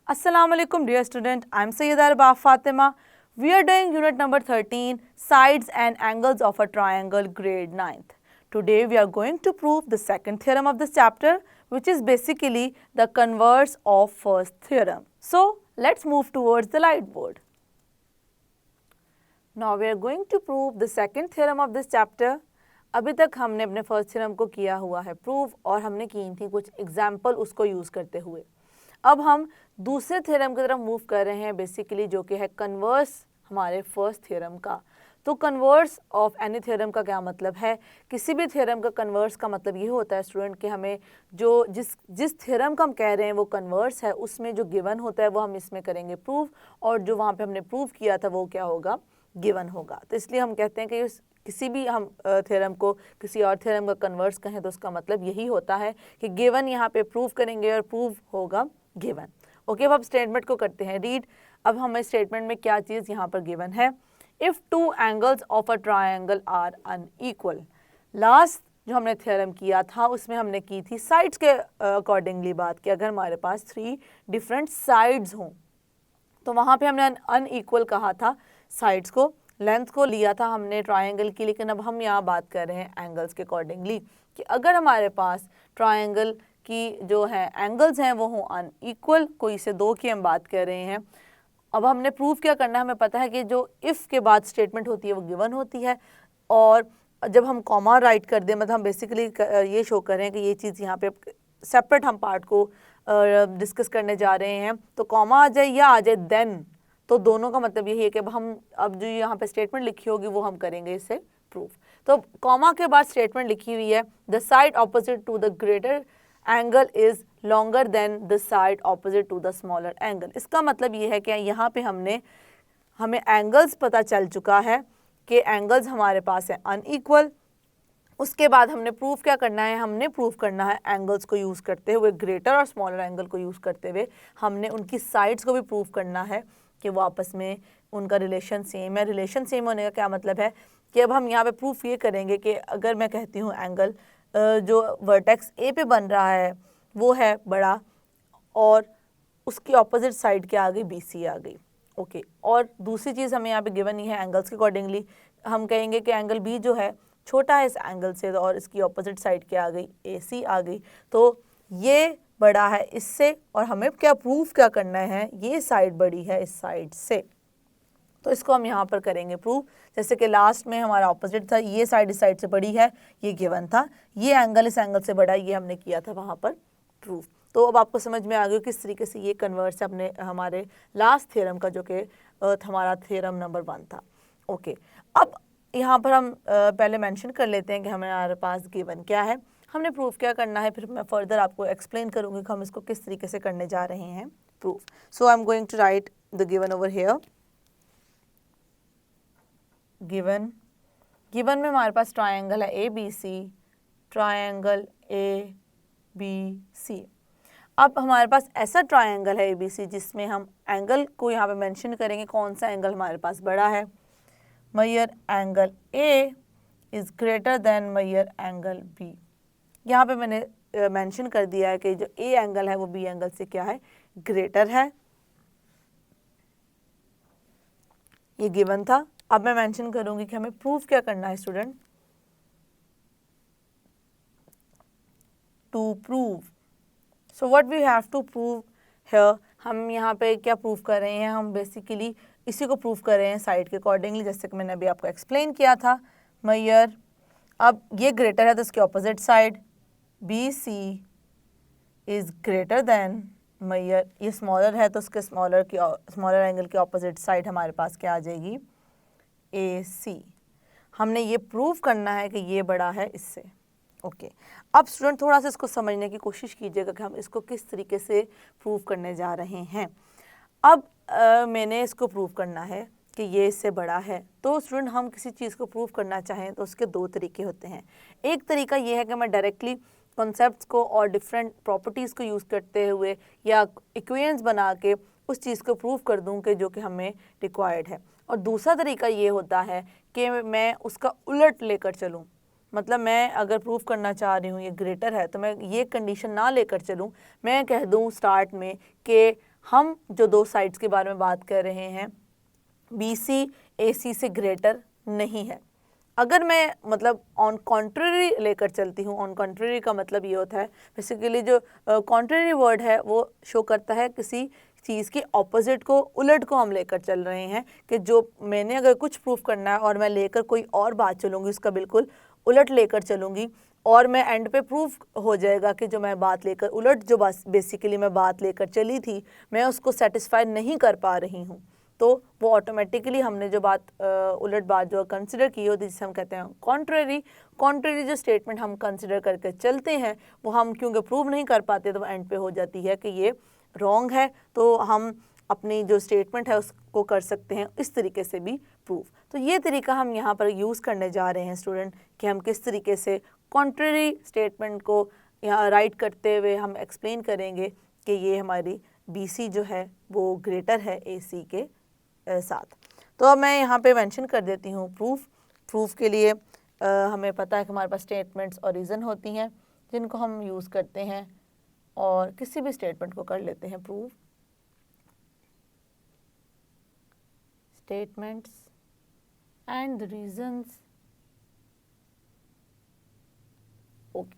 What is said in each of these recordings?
Assalamu alaikum dear student, I am Sayyida Arbaf Fatima. We are doing unit number 13, sides and angles of a triangle, grade 9th. Today we are going to prove the second theorem of this chapter, which is basically the converse of first theorem. So let's move towards the light board. Now we are going to prove the second theorem of this chapter. अभी तक हमने अपने first theorem को किया हुआ है prove और हमने की थी कुछ एग्जाम्पल उसको यूज़ करते हुए। अब हम दूसरे थ्योरम की तरफ मूव कर रहे हैं बेसिकली, जो कि है कन्वर्स हमारे फर्स्ट थ्योरम का। तो कन्वर्स ऑफ एनी थ्योरम का क्या मतलब है? किसी भी थ्योरम का कन्वर्स का मतलब ये होता है स्टूडेंट कि हमें जो जिस थ्योरम का हम कह रहे हैं वो कन्वर्स है, उसमें जो गिवन होता है वो हम इसमें करेंगे प्रूव, और जो वहाँ पे हमने प्रूव किया था वो क्या होगा? गिवन होगा। तो इसलिए हम कहते हैं कि किसी भी हम थ्योरम को किसी और थ्योरम का कन्वर्स कहें तो उसका मतलब यही होता है कि गिवन यहाँ पे प्रूव करेंगे और प्रूव होगा गिवन। ओके, अब स्टेटमेंट को करते हैं रीड। अब हमें स्टेटमेंट में क्या चीज़ यहाँ पर गिवन है? If two angles of a triangle are unequal. Last जो हमने थ्योरम किया था उसमें हमने की थी साइड्स के अकॉर्डिंगली बात की। अगर हमारे पास 3 डिफरेंट साइड्स हों तो वहाँ पे हमने अनइक्वल कहा था साइड्स को, लेंथ को लिया था हमने ट्रायंगल की। लेकिन अब हम यहाँ बात कर रहे हैं एंगल्स के अकॉर्डिंगली कि अगर हमारे पास ट्रायंगल की जो है एंगल्स हैं वो हों अनइक्वल, कोई से 2 की हम बात कर रहे हैं। अब हमने प्रूव क्या करना है? हमें पता है कि जो इफ़ के बाद स्टेटमेंट होती है वो गिवन होती है, और जब हम कॉमा राइट कर दें मतलब हम बेसिकली ये शो कर रहे हैं कि ये चीज़ यहाँ पे सेपरेट हम पार्ट को डिस्कस करने जा रहे हैं, तो कॉमा आ जाए या आ जाए देन, तो दोनों का मतलब यही है कि अब जो यहाँ पे स्टेटमेंट लिखी होगी वो हम करेंगे इसे प्रूफ। तो कॉमा के बाद स्टेटमेंट लिखी हुई है the side opposite to the greater angle is longer than the side opposite to the smaller angle. इसका मतलब ये है कि यहाँ पे हमें एंगल्स पता चल चुका है कि एंगल्स हमारे पास है अनइक्वल। उसके बाद हमने प्रूफ क्या करना है? हमने प्रूफ करना है एंगल्स को यूज़ करते हुए, ग्रेटर और स्मॉलर एंगल को यूज़ करते हुए हमने उनकी साइड्स को भी प्रूफ करना है कि वो आपस में उनका रिलेशन सेम है। रिलेशन सेम होने का क्या मतलब है कि अब हम यहाँ पे प्रूफ ये करेंगे कि अगर मैं कहती हूँ एंगल जो वर्टेक्स ए पे बन रहा है वो है बड़ा और उसकी ऑपोजिट साइड क्या आ गई? बी सी आ गई। ओके, और दूसरी चीज़ हमें यहाँ पे गिवन ही है एंगल्स के अकॉर्डिंगली। हम कहेंगे कि एंगल बी जो है छोटा है इस एंगल से और इसकी ऑपोजिट साइड क्या आ गई? ए सी आ गई। तो ये बड़ा है इससे और हमें क्या प्रूफ क्या करना है? ये साइड बड़ी है इस साइड से, तो इसको हम यहाँ पर करेंगे प्रूफ। जैसे कि लास्ट में हमारा ऑपोजिट था, ये साइड इस साइड से बड़ी है, ये गिवन था, ये एंगल इस एंगल से बड़ा है, ये हमने किया था वहाँ पर प्रूफ। तो अब आपको समझ में आ गया किस तरीके से ये कन्वर्स है अपने हमारे लास्ट थ्योरम का, जो कि हमारा थ्योरम नंबर 1 था। ओके, अब यहाँ पर हम पहले मेंशन कर लेते हैं कि हमारे पास गिवन क्या है, हमने प्रूफ क्या करना है, फिर मैं फर्दर आपको एक्सप्लेन करूँगी कि हम इसको किस तरीके से करने जा रहे हैं proof. So I am going to write the given over here. Given में हमारे पास ट्रायंगल है A B C, triangle A B C. अब हमारे पास ऐसा ट्रायंगल है ए बी सी जिसमें हम एंगल को यहाँ पे मेंशन करेंगे कौन सा एंगल हमारे पास बड़ा है। Measure angle A is greater than measure angle B. यहाँ पे मैंने मेंशन कर दिया है कि जो ए एंगल है वो बी एंगल से क्या है? ग्रेटर है। ये गिवन था। अब मैं मेंशन करूँगी कि हमें प्रूफ क्या करना है student. To prove, so what we have to prove here, हम यहाँ पे क्या प्रूफ कर रहे हैं? हम बेसिकली इसी को प्रूफ कर रहे हैं साइड के अकॉर्डिंगली, जैसे कि मैंने अभी आपको एक्सप्लेन किया था। मेजर, अब ये ग्रेटर है तो इसके opposite side B C is greater than measure, ये स्मॉलर है तो उसके स्मॉलर एंगल के ऑपोजिट साइड हमारे पास क्या आ जाएगी? ए सी। हमने ये प्रूव करना है कि ये बड़ा है इससे। ओके, अब स्टूडेंट थोड़ा सा इसको समझने की कोशिश कीजिएगा कि हम इसको किस तरीके से प्रूव करने जा रहे हैं। अब मैंने इसको प्रूव करना है कि ये इससे बड़ा है। तो स्टूडेंट हम किसी चीज़ को प्रूव करना चाहें तो उसके 2 तरीके होते हैं। एक तरीका ये है कि मैं डायरेक्टली कॉन्सेप्ट्स को और डिफरेंट प्रॉपर्टीज़ को यूज़ करते हुए या इक्वेशंस बना के उस चीज़ को प्रूव कर दूं कि जो कि हमें रिक्वायर्ड है। और दूसरा तरीका ये होता है कि मैं उसका उलट लेकर चलूँ, मतलब मैं अगर प्रूफ करना चाह रही हूँ ये ग्रेटर है तो मैं ये कंडीशन ना लेकर चलूँ, मैं कह दूँ स्टार्ट में कि हम जो दो साइड्स के बारे में बात कर रहे हैं BC AC से ग्रेटर नहीं है। अगर मैं मतलब ऑन कॉन्ट्ररी लेकर चलती हूँ, ऑन कॉन्ट्ररी का मतलब ये होता है बेसिकली जो कॉन्ट्ररी वर्ड है वो शो करता है किसी चीज़ के ऑपोजिट को, उलट को हम लेकर चल रहे हैं कि जो मैंने अगर कुछ प्रूफ करना है और मैं लेकर कोई और बात चलूँगी, उसका बिल्कुल उलट लेकर चलूँगी और मैं एंड पे प्रूफ हो जाएगा कि जो मैं बात लेकर उलट जो बेसिकली मैं बात लेकर चली थी मैं उसको सेटिस्फाई नहीं कर पा रही हूँ, तो वो ऑटोमेटिकली हमने जो बात उलट बात जो कंसिडर की होती है जिसे हम कहते हैं कॉन्ट्ररी जो स्टेटमेंट हम कंसिडर करके चलते हैं वो हम क्योंकि प्रूव नहीं कर पाते तो एंड पे हो जाती है कि ये रॉन्ग है, तो हम अपनी जो स्टेटमेंट है उसको कर सकते हैं इस तरीके से भी प्रूव। तो ये तरीका हम यहाँ पर यूज़ करने जा रहे हैं स्टूडेंट कि हम किस तरीके से कॉन्ट्ररी स्टेटमेंट को यहाँ राइट करते हुए हम एक्सप्लेन करेंगे कि ये हमारी BC जो है वो ग्रेटर है AC के साथ। तो अब मैं यहाँ पे मेंशन कर देती हूँ प्रूफ के लिए हमें पता है कि हमारे पास स्टेटमेंट्स और रीज़न होती हैं जिनको हम यूज़ करते हैं और किसी भी स्टेटमेंट को कर लेते हैं proof. Statements and the reasons. Okay,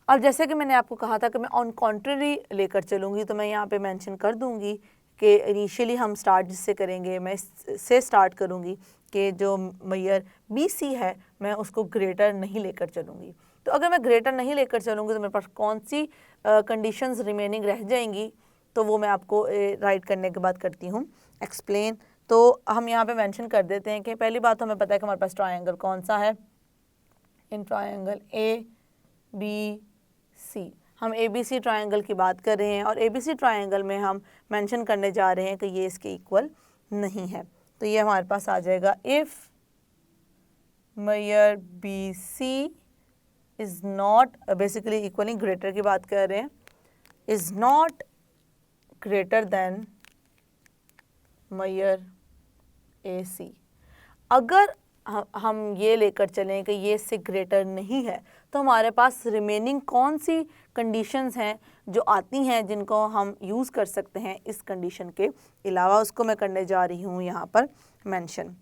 अब जैसे कि मैंने आपको कहा था कि मैं ऑन कॉन्ट्ररी लेकर चलूँगी तो मैं यहाँ पे मेंशन कर दूँगी कि इनिशियली हम स्टार्ट जिससे करेंगे, मैं इससे स्टार्ट करूँगी कि जो मेजर BC है मैं उसको ग्रेटर नहीं लेकर चलूँगी। तो अगर मैं ग्रेटर नहीं लेकर चलूँगी तो मेरे पास कौन सी कंडीशंस रिमेनिंग रह जाएंगी, तो वो मैं आपको राइट करने के बाद करती हूँ एक्सप्लेन। तो हम यहाँ पे मेंशन कर देते हैं कि पहली बात तो हमें पता है कि हमारे पास ट्रायंगल कौन सा है, इन ट्रायंगल ABC। हम ABC ट्रायंगल की बात कर रहे हैं और ABC ट्रायंगल में हम मेंशन करने जा रहे हैं कि ये इसके इक्वल नहीं है। तो ये हमारे पास आ जाएगा if measure BC is not, basically equaling greater की बात कर रहे हैं, is not greater than measure AC। अगर हम ये लेकर चलें कि ये इससे ग्रेटर नहीं है तो हमारे पास रिमेनिंग कौन सी कंडीशंस हैं जो आती हैं जिनको हम यूज़ कर सकते हैं इस कंडीशन के अलावा, उसको मैं करने जा रही हूँ यहाँ पर मेंशन।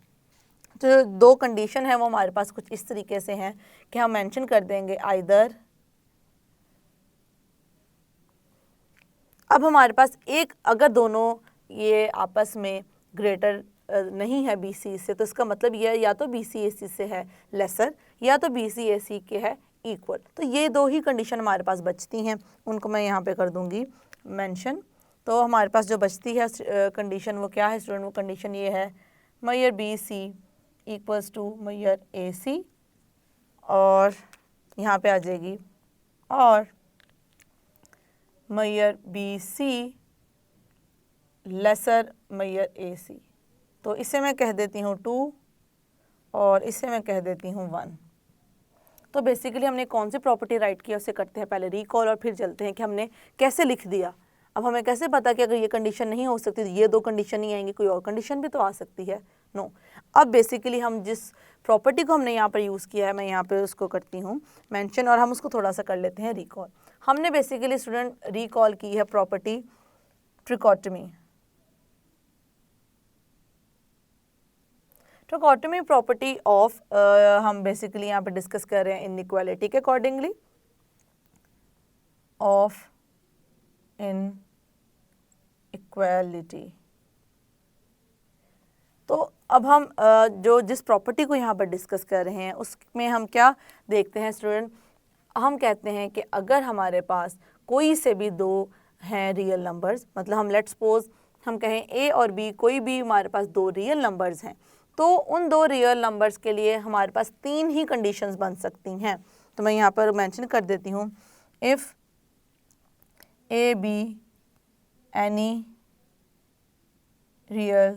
तो दो कंडीशन है वो हमारे पास कुछ इस तरीके से हैं कि हम मेंशन कर देंगे आइदर। अब हमारे पास एक अगर दोनों ये आपस में ग्रेटर नहीं है BC से तो इसका मतलब ये या तो BC AC से है लेसर या तो BC AC के है इक्वल। तो ये दो ही कंडीशन हमारे पास बचती हैं, उनको मैं यहाँ पे कर दूँगी मेंशन। तो हमारे पास जो बचती है कंडीशन वो क्या है स्टूडेंट, वो कंडीशन ये है measure BC equals to measure AC और यहाँ पे आ जाएगी और measure BC lesser measure AC। तो इसे मैं कह देती हूँ 2 और इसे मैं कह देती हूँ 1। तो बेसिकली हमने कौन सी प्रॉपर्टी राइट किया उसे करते हैं पहले रिकॉल और फिर चलते हैं कि हमने कैसे लिख दिया। अब हमें कैसे पता कि अगर ये कंडीशन नहीं हो सकती तो ये दो कंडीशन नहीं आएंगी, कोई और कंडीशन भी तो आ सकती है। नो, अब बेसिकली हम जिस प्रॉपर्टी को हमने यहाँ पर यूज़ किया है मैं यहाँ पर उसको करती हूँ मेंशन और हम उसको थोड़ा सा कर लेते हैं रिकॉल। हमने बेसिकली स्टूडेंट रिकॉल की है प्रॉपर्टी ट्रिकोटमी। ट्रिकोटमी प्रॉपर्टी ऑफ हम बेसिकली यहाँ पे डिस्कस कर रहे हैं इनइक्वालिटी के अकॉर्डिंगली ऑफ इनइक्वालिटी। तो अब हम जो जिस प्रॉपर्टी को यहाँ पर डिस्कस कर रहे हैं उसमें हम क्या देखते हैं स्टूडेंट, हम कहते हैं कि अगर हमारे पास कोई से भी दो हैं रियल नंबर्स, मतलब हम लेट्स सपोज हम कहें A और B कोई भी हमारे पास दो रियल नंबर्स हैं, तो उन दो रियल नंबर्स के लिए हमारे पास तीन ही कंडीशंस बन सकती हैं। तो मैं यहाँ पर मेंशन कर देती हूँ if A B any real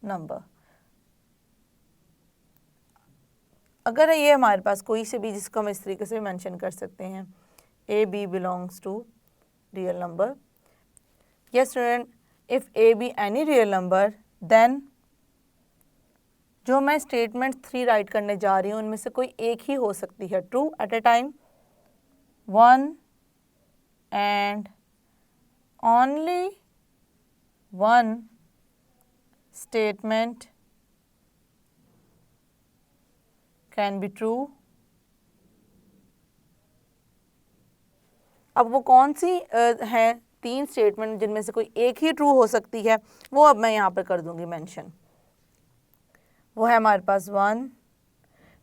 number. अगर ये हमारे पास कोई से भी जिसको हम इस तरीके से मेंशन कर सकते हैं A B belongs to real number. Yes student, if A B any real number then जो मैं स्टेटमेंट 3 राइट करने जा रही हूँ उनमें से कोई एक ही हो सकती है true eight A time 1 and only one statement can be true। अब वो कौन सी है 3 स्टेटमेंट जिनमें से कोई एक ही ट्रू हो सकती है, वो अब मैं यहाँ पर कर दूंगी मेंशन। वो है हमारे पास 1।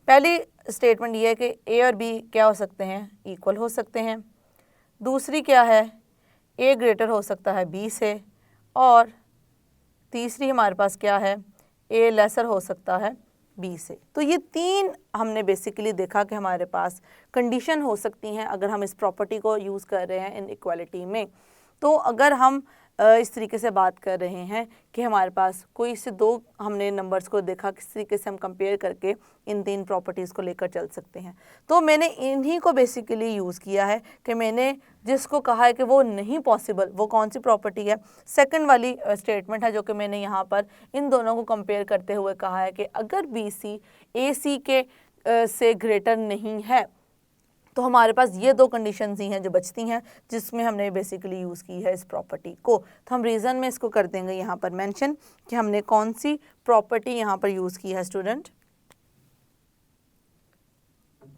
पहली स्टेटमेंट ये है कि ए और बी क्या हो सकते हैं, इक्वल हो सकते हैं। दूसरी क्या है, ए ग्रेटर हो सकता है बी से। और तीसरी हमारे पास क्या है, ए लेसर हो सकता है बी से। तो ये 3 हमने बेसिकली देखा कि हमारे पास कंडीशन हो सकती हैं अगर हम इस प्रॉपर्टी को यूज़ कर रहे हैं इन इक्वालिटी में। तो अगर हम इस तरीके से बात कर रहे हैं कि हमारे पास कोई से 2 हमने नंबर्स को देखा, किस तरीके से हम कंपेयर करके इन 3 प्रॉपर्टीज़ को लेकर चल सकते हैं। तो मैंने इन्हीं को बेसिकली यूज़ किया है कि मैंने जिसको कहा है कि वो नहीं पॉसिबल, वो कौन सी प्रॉपर्टी है, सेकंड वाली स्टेटमेंट है, जो कि मैंने यहाँ पर इन दोनों को कंपेयर करते हुए कहा है कि अगर बी सी ए सी के से ग्रेटर नहीं है तो हमारे पास ये 2 कंडीशंस ही हैं जो बचती हैं, जिसमें हमने बेसिकली यूज़ की है इस प्रॉपर्टी को। तो हम रीज़न में इसको कर देंगे यहाँ पर मेंशन कि हमने कौन सी प्रॉपर्टी यहाँ पर यूज़ की है student.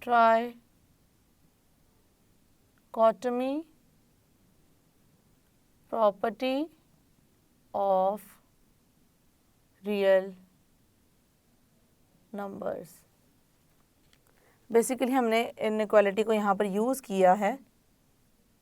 Trichotomy property of real numbers. Basically हमने इनइक्वालिटी को यहाँ पर यूज़ किया है।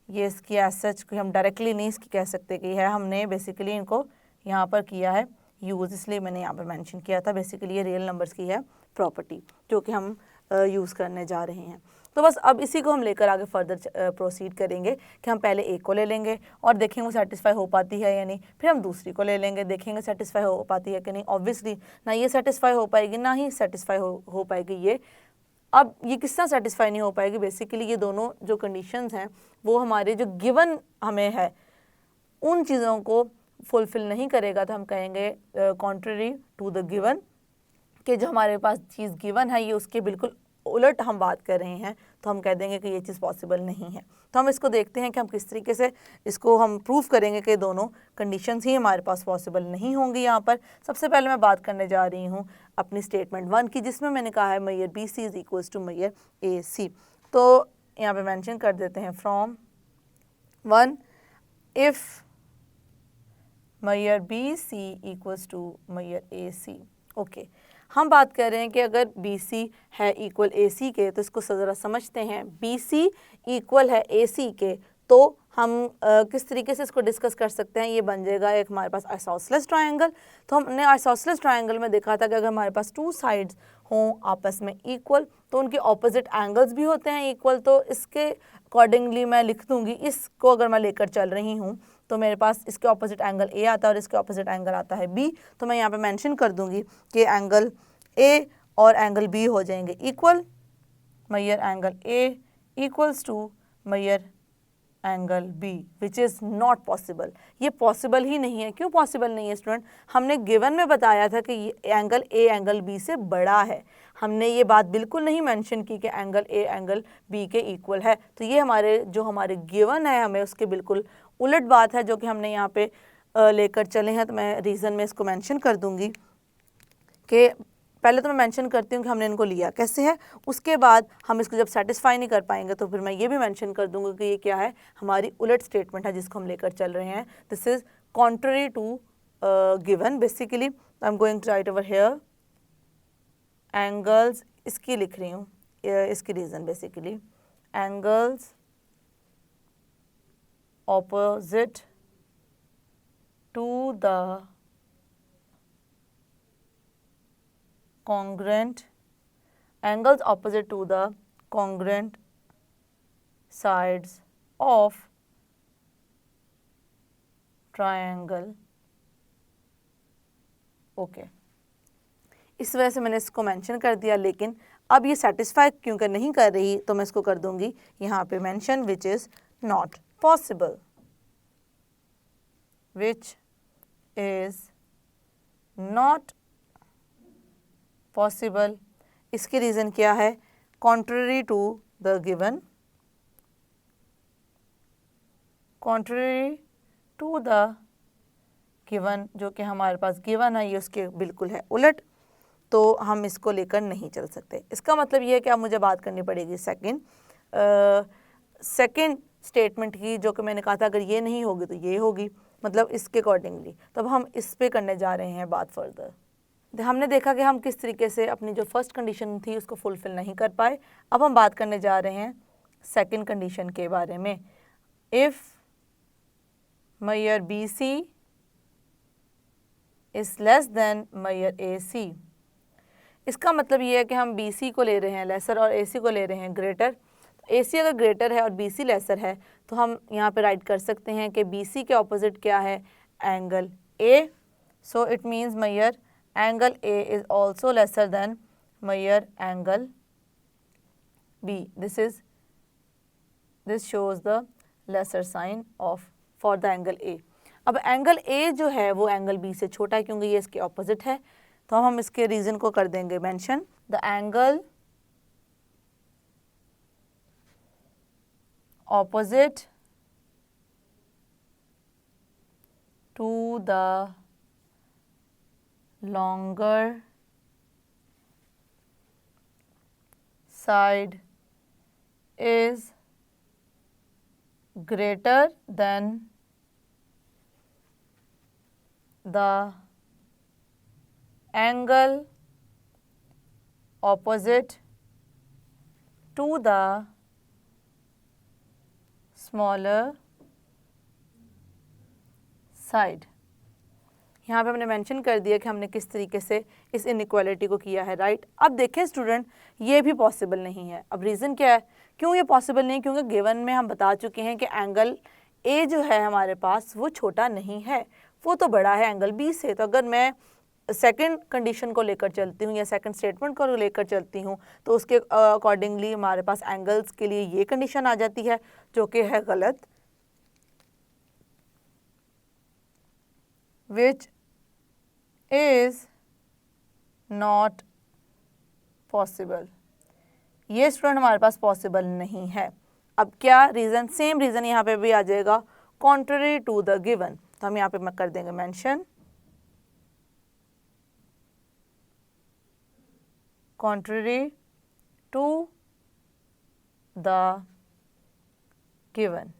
ये इसकी एज सच को हम डायरेक्टली नहीं इसकी कह सकते कि है, हमने बेसिकली इनको यहाँ पर किया है यूज़, इसलिए मैंने यहाँ पर मेंशन किया था। बेसिकली ये रियल नंबर्स की है प्रॉपर्टी जो कि हम यूज़ करने जा रहे हैं। तो बस अब इसी को हम लेकर आगे फर्दर प्रोसीड करेंगे कि हम पहले एक को ले लेंगे और देखेंगे वो सेटिस्फाई हो पाती है या नहीं। फिर हम दूसरी को ले लेंगे, देखेंगे सेटिस्फाई हो पाती है कि नहीं। ऑब्वियसली ना ये सेटिस्फाई हो पाएगी ना ही सेटिस्फाई हो पाएगी ये। अब ये किस तरह सेटिस्फाई नहीं हो पाएगी, बेसिकली ये दोनों जो कंडीशंस हैं वो हमारे जो गिवन हमें है उन चीज़ों को फुलफ़िल नहीं करेगा। तो हम कहेंगे कॉन्ट्ररी टू द गिवन, कि जो हमारे पास चीज़ गिवन है ये उसके बिल्कुल उलट हम बात कर रहे हैं, तो हम कह देंगे कि ये चीज़ पॉसिबल नहीं है। तो हम इसको देखते हैं कि हम किस तरीके से इसको हम प्रूव करेंगे कि दोनों कंडीशंस ही हमारे पास पॉसिबल नहीं होंगी। यहाँ पर सबसे पहले मैं बात करने जा रही हूँ अपनी स्टेटमेंट 1 की, जिसमें मैंने कहा है measure B C is equals to measure A C. तो यहाँ पे मेंशन कर देते हैं from 1 if measure B C equals to measure A C. Okay, हम बात कर रहे हैं कि अगर बी सी है इक्वल ए सी के, तो इसको ज़रा समझते हैं। बी सी इक्वल है ए सी के, तो हम किस तरीके से इसको डिस्कस कर सकते हैं। ये बन जाएगा एक हमारे पास आइसोसेलेस ट्रायंगल। तो हमने आइसोसेलेस ट्रायंगल में देखा था कि अगर हमारे पास 2 साइड्स हों आपस में इक्वल, तो उनके ऑपोजिट एंगल्स भी होते हैं इक्वल। तो इसके अकॉर्डिंगली मैं लिख दूंगी, इसको अगर मैं लेकर चल रही हूँ तो मेरे पास इसके ऑपोजिट एंगल ए आता है और इसके ऑपोजिट एंगल आता है बी। तो मैं यहाँ पे मेंशन कर दूंगी कि एंगल ए और एंगल बी हो जाएंगे equal. Measure angle A equals to measure angle B, which is not possible. ये पॉसिबल ही नहीं है। क्यों पॉसिबल नहीं है स्टूडेंट? हमने गिवन में बताया था कि एंगल ए एंगल बी से बड़ा है। हमने ये बात बिल्कुल नहीं मेंशन की कि एंगल ए एंगल बी के इक्वल है। तो ये हमारे गिवन है हमें उसके बिल्कुल उलट बात है जो कि हमने यहाँ पे लेकर चले हैं। तो मैं रीज़न में इसको मेंशन कर दूंगी कि पहले तो मैं मेंशन करती हूँ कि हमने इनको लिया कैसे है, उसके बाद हम इसको जब सेटिस्फाई नहीं कर पाएंगे तो फिर मैं ये भी मेंशन कर दूंगा कि ये क्या है, हमारी उलट स्टेटमेंट है जिसको हम लेकर चल रहे हैं। This is contrary to given. Basically I am going to write over here angles, इसकी लिख रही हूँ, इसकी reason basically angles opposite to the congruent angles opposite to the congruent sides of triangle। Okay, इस वजह से मैंने इसको मेंशन कर दिया। लेकिन अब ये सेटिस्फाई क्योंकि नहीं कर रही तो मैं इसको कर दूंगी यहाँ पे mention which is not possible, which is not possible। इसकी रीज़न क्या है? contrary to the given, contrary to the given, जो कि हमारे पास गिवन है ये उसके बिल्कुल है उलट, तो हम इसको लेकर नहीं चल सकते। इसका मतलब ये है कि अब मुझे बात करनी पड़ेगी सेकंड स्टेटमेंट की, जो कि मैंने कहा था अगर ये नहीं होगी तो ये होगी, मतलब इसके अकॉर्डिंगली। तो अब हम इस पे करने जा रहे हैं बात फर्दर। हमने देखा कि हम किस तरीके से अपनी जो फर्स्ट कंडीशन थी उसको फुलफिल नहीं कर पाए। अब हम बात करने जा रहे हैं सेकंड कंडीशन के बारे में। If measure BC is less than measure AC, इसका मतलब ये है कि हम BC को ले रहे हैं लेसर और AC को ले रहे हैं ग्रेटर। AC अगर ग्रेटर है और BC लेसर है तो हम यहाँ पे राइट कर सकते हैं कि BC के ऑपोजिट क्या है, angle A। So it means measure angle A is also lesser than measure angle B। This shows the lesser sign of for the angle A। अब एंगल A जो है वो एंगल B से छोटा है क्योंकि ये इसके ऑपोजिट है, तो हम इसके रीज़न को कर देंगे mention. The angle opposite to the longer side is greater than the angle opposite to the smaller side। यहाँ पे हमने मेंशन कर दिया कि हमने किस तरीके से इस इनइक्वालिटी को किया है, राइट। अब देखें स्टूडेंट, ये भी पॉसिबल नहीं है। अब रीज़न क्या है क्यों ये पॉसिबल नहीं, क्योंकि गिवन में हम बता चुके हैं कि एंगल A जो है हमारे पास वो छोटा नहीं है, वो तो बड़ा है एंगल B से। तो अगर मैं सेकंड कंडीशन को लेकर चलती हूँ या सेकंड स्टेटमेंट को लेकर चलती हूँ तो उसके अकॉर्डिंगली हमारे पास एंगल्स के लिए ये कंडीशन आ जाती है जो कि है गलत, विच इज़ नॉट पॉसिबल। ये स्टूडेंट हमारे पास पॉसिबल नहीं है। अब क्या रीज़न, सेम रीज़न यहाँ पे भी आ जाएगा, कॉन्ट्ररी टू द गिवन। तो हम यहाँ पे कर देंगे mention contrary to the given।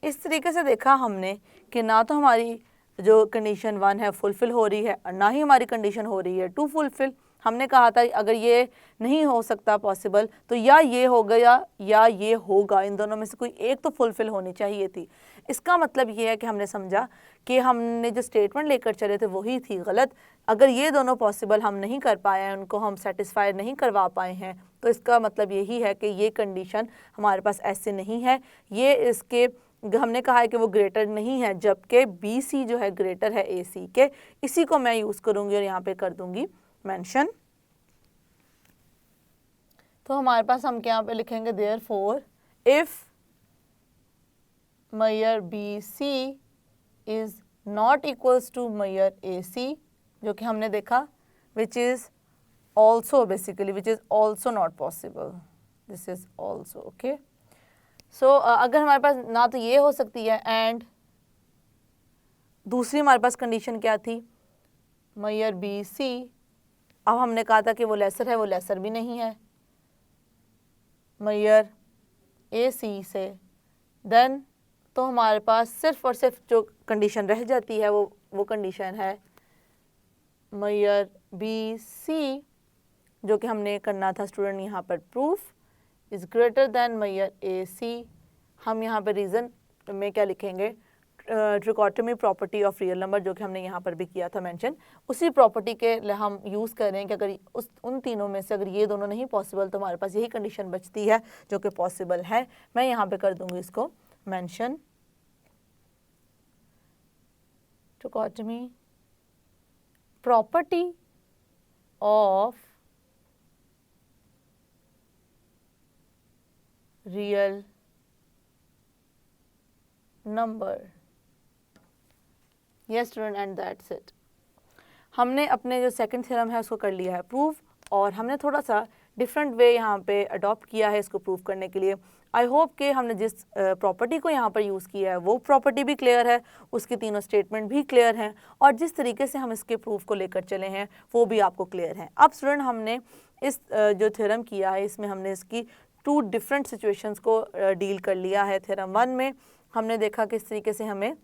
इस तरीके से देखा हमने कि ना तो हमारी जो कंडीशन 1 है फुलफिल हो रही है और ना ही हमारी कंडीशन हो रही है 2 फुलफिल। हमने कहा था अगर ये नहीं हो सकता पॉसिबल तो या ये होगा या ये होगा, इन दोनों में से कोई एक तो फुलफिल होनी चाहिए थी। इसका मतलब ये है कि हमने समझा कि हमने जो स्टेटमेंट लेकर चले थे वही थी गलत। अगर ये दोनों पॉसिबल हम नहीं कर पाए हैं, उनको हम सेटिस्फाई नहीं करवा पाए हैं, तो इसका मतलब यही है कि ये कंडीशन हमारे पास ऐसे नहीं है। ये इसके हमने कहा है कि वो ग्रेटर नहीं है, जबकि BC जो है ग्रेटर है AC के। इसी को मैं यूज़ करूँगी और यहाँ पे कर दूँगी मेंशन। तो हमारे पास हम क्या पे लिखेंगे, therefore if measure BC is not equals to measure AC, जो कि हमने देखा, which is also basically which is also not possible, this is also okay. So अगर हमारे पास ना तो ये हो सकती है एंड दूसरी हमारे पास कंडीशन क्या थी, मेजर BC। अब हमने कहा था कि वो लेसर है, वो लेसर भी नहीं है मेजर AC से। देन तो हमारे पास सिर्फ और सिर्फ जो कंडीशन रह जाती है वो कंडीशन है मेजर BC, जो कि हमने करना था स्टूडेंट यहाँ पर proof is greater than measure AC। हम यहाँ पर रीज़न में क्या लिखेंगे, trichotomy property of real number, जो कि हमने यहाँ पर भी किया था मेंशन। उसी प्रॉपर्टी के हम यूज़ कर रहे हैं कि अगर उन तीनों में से अगर ये दोनों नहीं पॉसिबल तो हमारे पास यही कंडीशन बचती है जो कि पॉसिबल है। मैं यहाँ पे कर दूँगी इसको mention trichotomy property of real number. Yes student, and that's it. हमने अपने जो सेकंड थ्योरम है उसको कर लिया है प्रूफ, और हमने थोड़ा सा डिफरेंट वे यहाँ पे अडॉप्ट किया है इसको प्रूव करने के लिए। आई होप कि हमने जिस प्रॉपर्टी को यहाँ पर यूज़ किया है वो प्रॉपर्टी भी क्लियर है, उसके तीनों स्टेटमेंट भी क्लियर हैं, और जिस तरीके से हम इसके प्रूफ को लेकर चले हैं वो भी आपको क्लियर है। अब स्टूडेंट हमने इस जो थ्योरम किया है इसमें हमने इसकी 2 डिफरेंट सिचुएशंस को डील कर लिया है। थ्योरम 1 में हमने देखा किस तरीके से हमें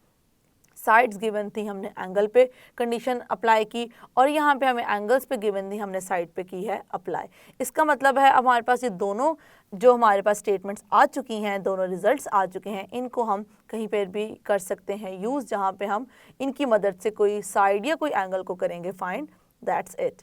साइड्स गिवन थी, हमने एंगल पे कंडीशन अप्लाई की, और यहाँ पे हमें एंगल्स पे गिवन थी, हमने साइड पे की है अप्लाई। इसका मतलब है अब हमारे पास ये दोनों जो हमारे पास स्टेटमेंट्स आ चुकी हैं, दोनों रिजल्ट्स आ चुके हैं, इनको हम कहीं पर भी कर सकते हैं यूज़, जहाँ पे हम इनकी मदद से कोई साइड या कोई एंगल को करेंगे फाइंड। That's it.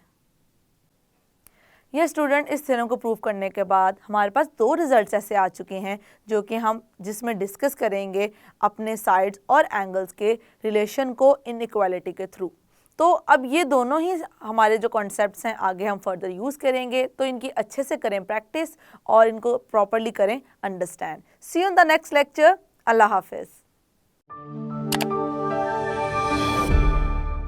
ये स्टूडेंट इस थ्योरम को प्रूव करने के बाद हमारे पास 2 रिजल्ट्स ऐसे आ चुके हैं जो कि हम जिसमें डिस्कस करेंगे अपने साइड्स और एंगल्स के रिलेशन को इनइक्वालिटी के थ्रू। तो अब ये दोनों ही हमारे जो कॉन्सेप्ट्स हैं आगे हम फर्दर यूज़ करेंगे, तो इनकी अच्छे से करें प्रैक्टिस और इनको प्रॉपरली करें understand. See you in the next lecture. अल्लाह हाफिज़।